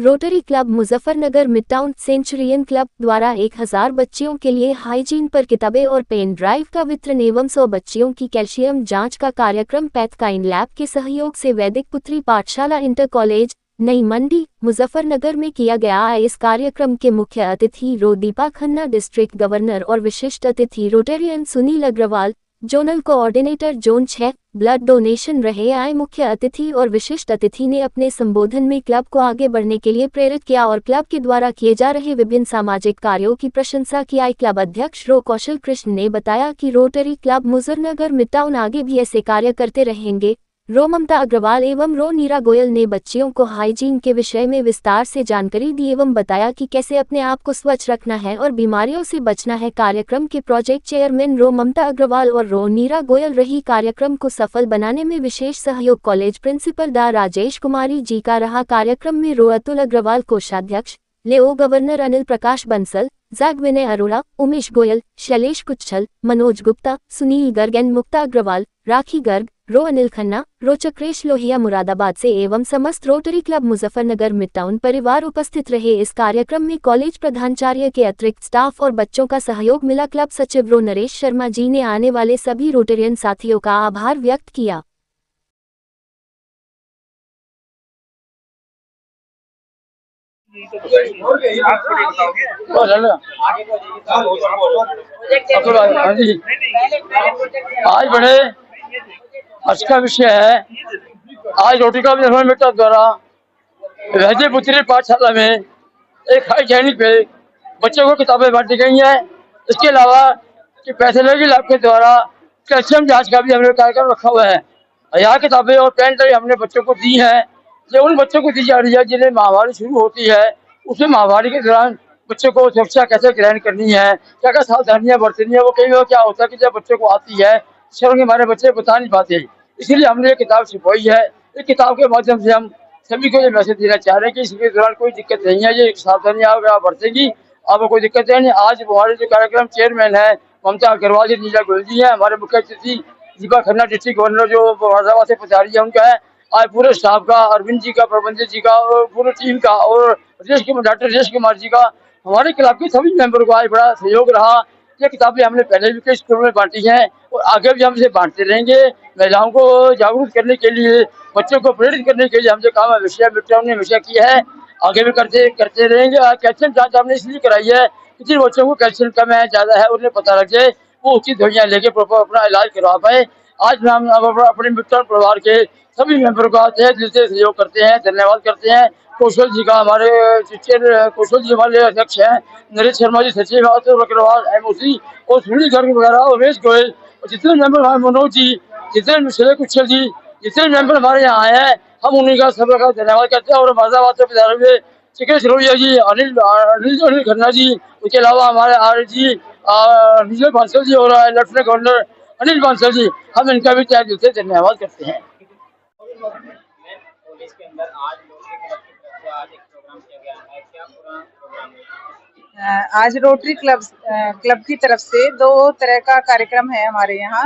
Rotary club Muzaffarnagar midtown Centurion club द्वारा 1000 बच्चियों के लिए हाइजीन पर किताबें और पेन ड्राइव का वितरण एवं 100 बच्चियों की कैल्शियम जांच का कार्यक्रम पैथकाइन लैब के सहयोग से वैदिक पुत्री पाठशाला इंटर कॉलेज नई मंडी मुजफ्फरनगर में किया गया। इस कार्यक्रम के मुख्य अतिथि दीपा खन्ना, डिस्ट्रिक्ट गवर्नर और विशिष्ट अतिथि Rotarian Sunil Agarwal, zonal coordinator zone 6 blood donation रहे। मुख्य अतिथि और विशिष्ट अतिथि ने अपने संबोधन में क्लब को आगे बढ़ने के लिए प्रेरित किया और क्लब के द्वारा किए जा रहे विभिन्न सामाजिक कार्यों की प्रशंसा की। क्लब अध्यक्ष कौशल कृष्ण ने बताया कि रोटरी क्लब मुजफ्फरनगर मिडटाउन आगे भी ऐसे कार्य करते रहेंगे। ममता अग्रवाल एवं नीरा गोयल ने बच्चियों को हाइजीन के विषय में विस्तार से जानकारी दी एवं बताया कि कैसे अपने आप को स्वच्छ रखना है और बीमारियों से बचना है। कार्यक्रम के प्रोजेक्ट चेयरमैन ममता अग्रवाल और नीरा गोयल रही। कार्यक्रम को सफल बनाने में विशेष सहयोग कॉलेज प्रिंसिपल दा राजेश कुमारी जी का रहा। कार्यक्रम में अतुल अग्रवाल कोषाध्यक्ष, लेओ गवर्नर अनिल प्रकाश बंसल, जैग विनय अरोड़ा, उमेश गोयल, शैलेश कुच्छल, मनोज गुप्ता, सुनील गर्ग, मुक्ता अग्रवाल, राखी गर्ग, अनिल खन्ना, चक्रेश लोहिया मुरादाबाद से एवं समस्त रोटरी क्लब मुजफ्फरनगर मिडटाउन परिवार उपस्थित रहे। इस कार्यक्रम में कॉलेज प्रधानाचार्य के अतिरिक्त स्टाफ और बच्चों का सहयोग मिला। क्लब सचिव नरेश शर्मा जी ने आने वाले सभी रोटेरियन साथियों का आभार व्यक्त किया। आज बड़े अच्छा विषय है। आज रोटरी क्लब मुजफ्फरनगर द्वारा वैदिक पुत्री पाठशाला में एक हाइजीनिक पे बच्चों को किताबें बांटी गई हैं। इसके अलावा कि पैथोलॉजी लैब के द्वारा कैल्शियम जांच का भी हमने कार्यक्रम रखा हुआ है। यहाँ किताबें और पेन ड्राइव हमने बच्चों को दी हैं। जो उन बच्चों को दी जा रही है जिन्हें महामारी शुरू होती है, उसमें महामारी के दौरान बच्चों को सुरक्षा कैसे ग्रहण करनी है, क्या क्या सावधानियां बरतनी है। वो कई बार क्या होता है कि जब बच्चों को आती है शर्म के हमारे बच्चे बता नहीं पाते, इसलिए हमने ये किताब छपवाई है। इस किताब के माध्यम से हम सभी को ये मैसेज देना चाह रहे हैं कि इसके दौरान कोई दिक्कत नहीं है। ये सावधानियां अगर आप बरतेंगी आपको कोई दिक्कत नहीं। आज हमारे जो कार्यक्रम चेयरमैन है ममता अग्रवाल जी, नीला गोयल जी है, हमारे मुख्य अतिथि दीपा खन्ना, डिस्ट्रिक्ट गवर्नर जो मुरादाबाद से पधारी है उनका है। आज पूरे स्टाफ का, अरविंद जी का, प्रबंधक जी का और पूरी टीम का और डॉक्टर राजेश कुमार जी का, हमारे क्लब के सभी मेंबर को आज बड़ा सहयोग रहा। ये किताबें हमने पहले भी कई स्कूलों में बांटी हैं और आगे भी हम इसे बांटते रहेंगे। महिलाओं को जागरूक करने के लिए, बच्चों को प्रेरित करने के लिए हमसे काम मिडटाउन ने हमेशा किया है, आगे भी करते रहेंगे। कैल्शियम जांच हमने इसलिए कराई है कि जिन बच्चों को कैल्शियम कम है, ज्यादा है, उन्हें पता लग जाए, वो उचित दवाइयाँ लेके प्रॉपर अपना इलाज करवा पाए। आज हम अपने मिडटाउन परिवार के सभी मेंबर का दिल से सहयोग करते हैं, धन्यवाद करते हैं। कौशल जी का, हमारे कौशल जी हमारे अध्यक्ष हैं, नरेश शर्मा जी सचिव, अतुल अग्रवाल एमओसी और सुनील गर्ग वगैरह, उमेश गोयल और जितने मेंबर हमारे, मनोज जी, जितने शैलेश कुच्छल जी, जितने मेंबर हमारे यहाँ आए हैं, हम उन्हीं का सबका धन्यवाद करते हैं। और मुरादाबाद से पधारे हुए चक्रेश लोहिया जी, अनिल खन्ना जी, उसके अलावा हमारे आर जी नील बांसल जी और लेफ्टिनेंट गवर्नर अनिल बांसल जी, हम इनका भी तहे दिल से धन्यवाद करते हैं। आज रोटरी क्लब की तरफ से दो तरह का कार्यक्रम है हमारे यहाँ।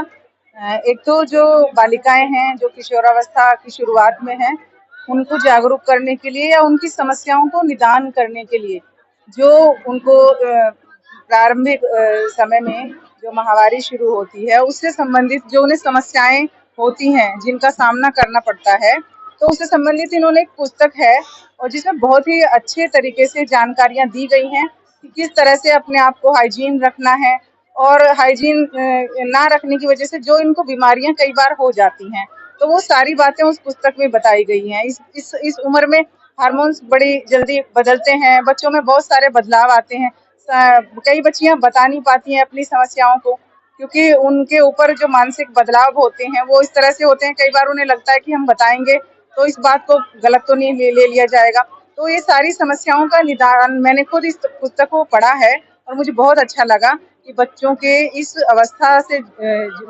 एक तो जो बालिकाएं हैं जो किशोरावस्था की शुरुआत में हैं, उनको जागरूक करने के लिए या उनकी समस्याओं को निदान करने के लिए, जो उनको प्रारंभिक समय में जो महामारी शुरू होती है उससे संबंधित जो उन्हें समस्याएं होती हैं, जिनका सामना करना पड़ता है, तो उससे संबंधित इन्होंने एक पुस्तक है और जिसमें बहुत ही अच्छे तरीके से जानकारियां दी गई हैं कि किस तरह से अपने आप को हाइजीन रखना है और हाइजीन ना रखने की वजह से जो इनको बीमारियां कई बार हो जाती हैं, तो वो सारी बातें उस पुस्तक में बताई गई हैं। इस उम्र में हार्मोन्स बड़ी जल्दी बदलते हैं, बच्चों में बहुत सारे बदलाव आते हैं। कई बच्चियां बता नहीं पाती हैं अपनी समस्याओं को, क्योंकि उनके ऊपर जो मानसिक बदलाव होते हैं वो इस तरह से होते हैं, कई बार उन्हें लगता है कि हम बताएंगे तो इस बात को गलत तो नहीं ले लिया जाएगा। तो ये सारी समस्याओं का निदान, मैंने खुद इस पुस्तक को पढ़ा है और मुझे बहुत अच्छा लगा कि बच्चों के इस अवस्था से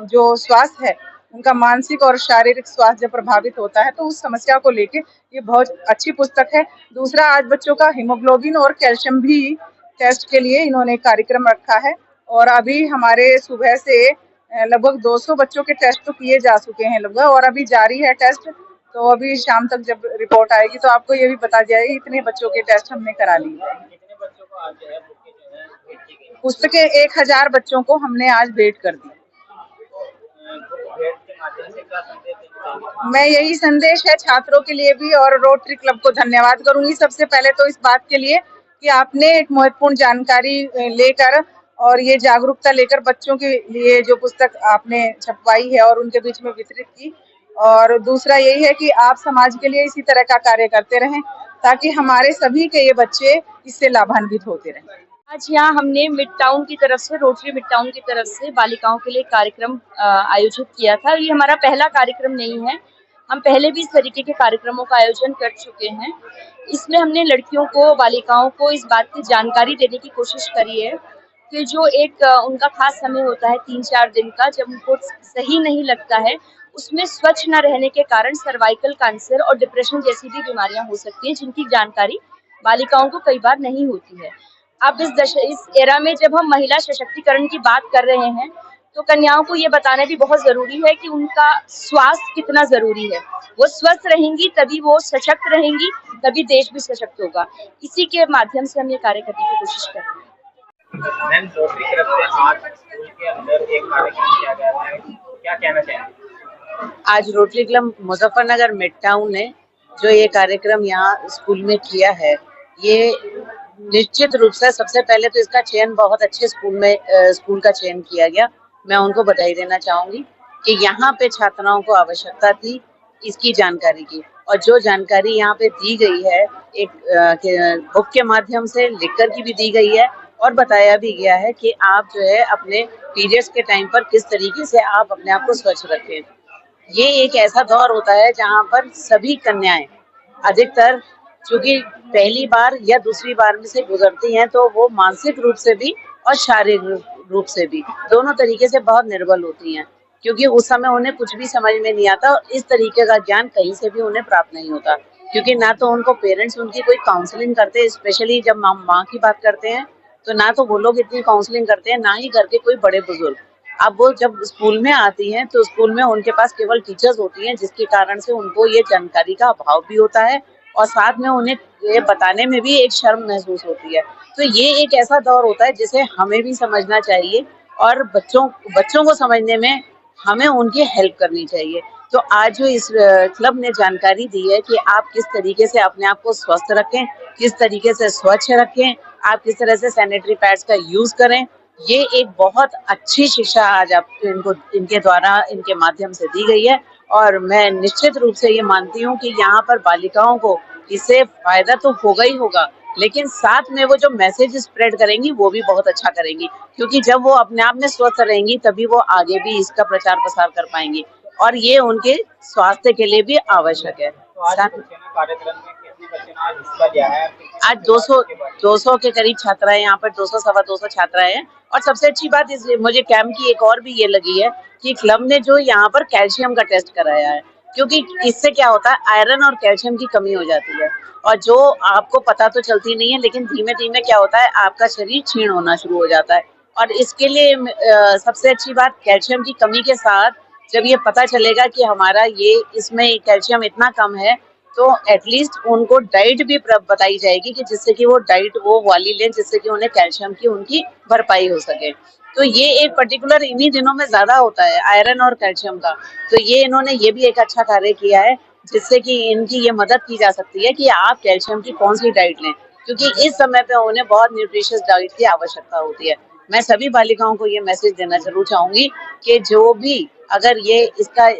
जो स्वास्थ्य है, उनका मानसिक और शारीरिक स्वास्थ्य जब प्रभावित होता है तो उस समस्या को लेके ये बहुत अच्छी पुस्तक है। दूसरा, आज बच्चों का हीमोग्लोबिन और कैल्शियम भी टेस्ट के लिए इन्होंने कार्यक्रम रखा है और अभी हमारे सुबह से लगभग 200 बच्चों के टेस्ट तो किए जा चुके हैं लगभग, और अभी जारी है टेस्ट। तो अभी शाम तक जब रिपोर्ट आएगी तो आपको ये भी बता दिया जाएगा इतने बच्चों के टेस्ट हमने करा लिए हैं। कितने बच्चों को आज जो है बुकें जो है भेंट की गई? पुस्तकें 1000 बच्चों को हमने आज भेंट कर दी। बुक भेंट के माध्यम से क्या संदेश देना चाहेंगे? मैं यही संदेश है छात्रों के लिए भी और रोटरी क्लब को धन्यवाद करूंगी सबसे पहले तो इस बात के लिए कि आपने एक महत्वपूर्ण जानकारी लेकर और ये जागरूकता लेकर बच्चों के लिए जो पुस्तक आपने छपवाई है और उनके बीच में वितरित की। और दूसरा यही है कि आप समाज के लिए इसी तरह का कार्य करते रहें ताकि हमारे सभी के ये बच्चे इससे लाभान्वित होते रहें। आज यहाँ हमने मिड टाउन की तरफ से, रोटरी मिड टाउन की तरफ से बालिकाओं के लिए कार्यक्रम आयोजित किया था। ये हमारा पहला कार्यक्रम नहीं है, हम पहले भी इस तरीके के कार्यक्रमों का आयोजन कर चुके हैं। इसमें हमने लड़कियों को, बालिकाओं को इस बात की जानकारी देने की कोशिश करी है कि जो एक उनका खास समय होता है 3-4 दिन का, जब उनको सही नहीं लगता है, उसमें स्वच्छ न रहने के कारण सर्वाइकल कैंसर और डिप्रेशन जैसी भी बीमारियां हो सकती हैं, जिनकी जानकारी बालिकाओं को कई बार नहीं होती है। अब इस एरा में जब हम महिला सशक्तिकरण की बात कर रहे हैं तो कन्याओं को ये बताना भी बहुत जरूरी है कि उनका स्वास्थ्य कितना जरूरी है। वो स्वस्थ रहेंगी तभी वो सशक्त रहेंगी, तभी देश भी सशक्त होगा। इसी के माध्यम से हम ये कार्य करने की कोशिश कर रहे हैं। मैम, रोटरी की तरफ से आज स्कूल के अंदर एक कार्यक्रम किया गया है, क्या कहना चाहेंगे? आज rotary club Muzaffarnagar mid town ने जो ये कार्यक्रम यहाँ स्कूल में किया है, ये निश्चित रूप से सबसे पहले तो इसका चयन बहुत अच्छे स्कूल का चयन किया गया। मैं उनको बधाई देना चाहूंगी कि यहाँ पे छात्राओं को आवश्यकता थी इसकी जानकारी की, और जो जानकारी यहाँ पे दी गई है एक बुक के माध्यम से लिखकर की भी दी गई है और बताया भी गया है कि आप जो है अपने पीरियड्स के टाइम पर किस तरीके से आप अपने आप को स्वच्छ रखें। ये एक ऐसा दौर होता है जहाँ पर सभी कन्याएं अधिकतर चूंकि पहली बार या दूसरी बार में से गुजरती हैं, तो वो मानसिक रूप से भी और शारीरिक रूप से भी दोनों तरीके से बहुत निर्बल होती हैं, क्योंकि उस समय उन्हें कुछ भी समझ में नहीं आता और इस तरीके का ज्ञान कहीं से भी उन्हें प्राप्त नहीं होता, क्योंकि ना तो उनको पेरेंट्स उनकी कोई काउंसलिंग करते, स्पेशली जब माँ की बात करते हैं तो ना तो वो लोग इतनी काउंसलिंग करते हैं, ना ही घर के कोई बड़े बुजुर्ग। अब वो जब स्कूल में आती हैं तो स्कूल में उनके पास केवल टीचर्स होती हैं, जिसके कारण से उनको ये जानकारी का अभाव भी होता है और साथ में उन्हें ये बताने में भी एक शर्म महसूस होती है। तो ये एक ऐसा दौर होता है जिसे हमें भी समझना चाहिए और बच्चों को समझने में हमें उनकी हेल्प करनी चाहिए। तो आज जो इस क्लब ने जानकारी दी है कि आप किस तरीके से अपने आप को स्वस्थ रखें, किस तरीके से स्वच्छ रखें, आप किस तरह से सैनिटरी पैड्स का यूज करें, ये एक बहुत अच्छी शिक्षा आज आपको इनके द्वारा, इनके माध्यम से दी गई है। और मैं निश्चित रूप से ये मानती हूँ कि यहाँ पर बालिकाओं को इससे फायदा तो होगा ही होगा, लेकिन साथ में वो जो मैसेज स्प्रेड करेंगी वो भी बहुत अच्छा करेंगी, क्योंकि जब वो अपने आप में स्वस्थ रहेंगी तभी वो आगे भी इसका प्रचार प्रसार कर पाएंगी और ये उनके स्वास्थ्य के लिए भी आवश्यक है। तो आज कार्यक्रम में कितने बच्चों ने आज हिस्सा लिया है? आज 200 के करीब छात्राएं यहाँ पर, 200-225 छात्राएं हैं। और सबसे अच्छी बात मुझे कैंप की एक और भी ये लगी है कि क्लब ने जो यहाँ पर कैल्शियम का टेस्ट कराया है, क्योंकि इससे क्या होता है, आयरन और कैल्शियम की कमी हो जाती है और जो आपको पता तो चलती नहीं है, लेकिन धीमे धीमे क्या होता है, आपका शरीर क्षीण होना शुरू हो जाता है। और इसके लिए सबसे अच्छी बात, कैल्शियम की कमी के साथ जब ये पता चलेगा कि हमारा ये इसमें कैल्शियम इतना कम है, तो एटलीस्ट उनको डाइट भी बताई जाएगी कि जिससे कि वो डाइट वो वाली लें जिससे कि उन्हें कैल्शियम की उनकी भरपाई हो सके। तो ये एक पर्टिकुलर इन्हीं दिनों में ज्यादा होता है आयरन और कैल्शियम का, तो ये इन्होंने ये भी एक अच्छा कार्य किया है जिससे कि इनकी ये मदद की जा सकती है कि आप कैल्शियम की कौन सी डाइट लें, क्योंकि इस समय पे उन्हें बहुत न्यूट्रिशियस डाइट की आवश्यकता होती है। मैं सभी बालिकाओं को ये मैसेज देना जरूर चाहूंगी कि जो भी अगर ये इसका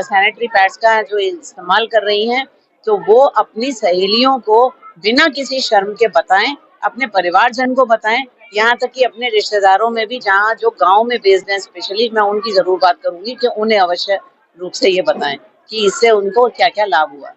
सैनिटरी पैड्स का जो इस्तेमाल कर रही हैं, तो वो अपनी सहेलियों को बिना किसी शर्म के बताएं, अपने परिवारजन को बताएं, यहाँ तक कि अपने रिश्तेदारों में भी, जहाँ जो गांव में बेस्ड हैं स्पेशली, मैं उनकी जरूर बात करूंगी कि उन्हें अवश्य रूप से ये बताएं कि इससे उनको क्या क्या लाभ हुआ।